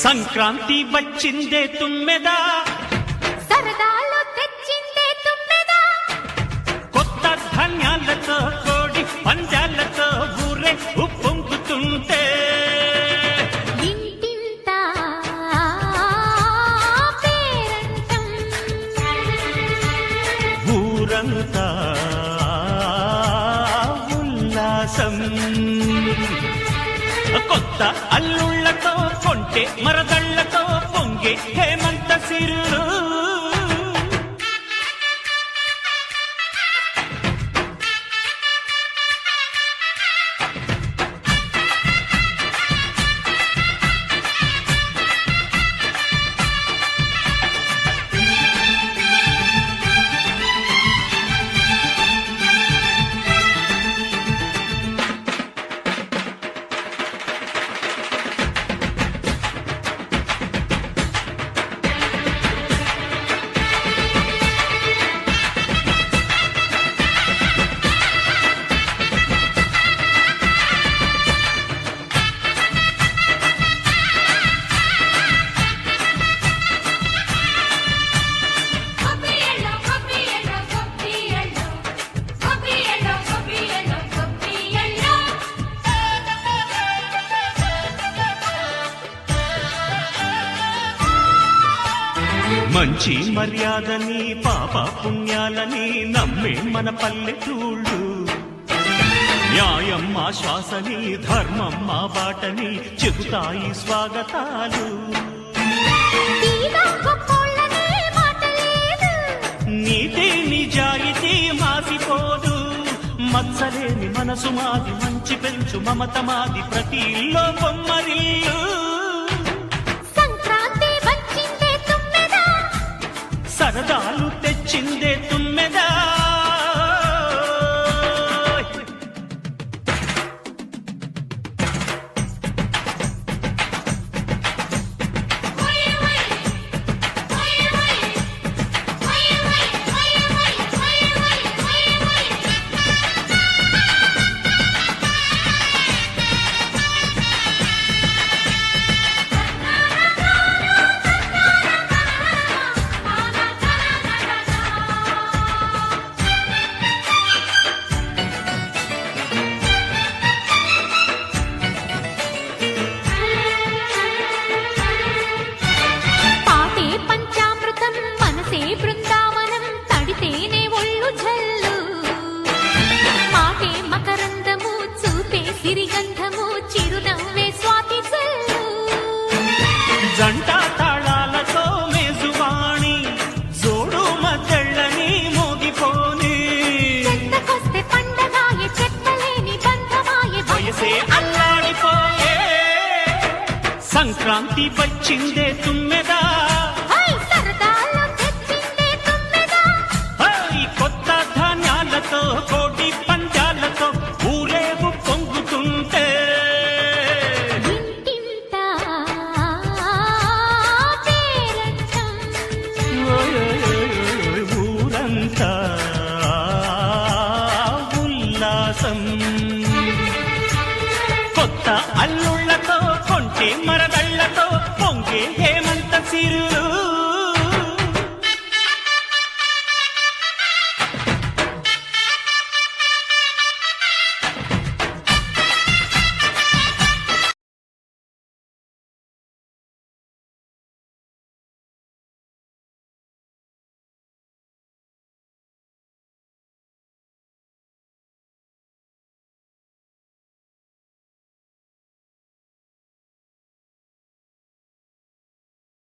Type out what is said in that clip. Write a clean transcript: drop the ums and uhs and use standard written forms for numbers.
సంక్రాంతి వచ్చిందే తుమ్మెదా, సరదాలు తెచ్చిందే తుమ్మెదా, కొత్త ధాన్యాలతో కోడి పంజాలతో ఊరే ఉప్పొంగుతుంటే ఇంటింటా పేరంటం, ఊరంతా ఉల్లాసం. కొత్త అల్లుళ్లతో కొంటే మరదళ్లతో పొంగే హేమంత సిరులు. మంచి మర్యాదని పాప పుణ్యాలని నమ్మే మన పల్లెటూళ్ళు, న్యాయం మా శ్వాసని ధర్మం మా బాటని చెబుతాయి స్వాగతాలు. నీతి నిజాయితీ మాసిపోదు, మత్సలేని మనసు మాది, మంచి పెంచు మమత మాది, ప్రతి ఇల్లో బొమ్మరిల్లు. సరదాలు తెచ్చిందే తుమ్మెదా, బృందావనం తడితేనే ఒళ్ళు జల్లు, మాటే మకరందము చూపే సిరిగంధము, చిరునవ్వే స్వాతి జల్లు. జంట తాళాలతో మేజువాణి జోడు మద్దళ్ళని మోగిపోని, చెత్తకొస్తే పండగాయే చెత్తలేని బంధమాయే, వయసే అల్లాడిపోయే. సంక్రాంతి వచ్చిందే తుమ్మెదా, కోటి పంజాలతో ఊరేగు పొంగుతుంటే ఇంటింటా పేరంటం, ఊరంతా ఉల్లాసం. కొత్త అల్లుళ్లతో కొంటే మరదళ్లతో పొంగే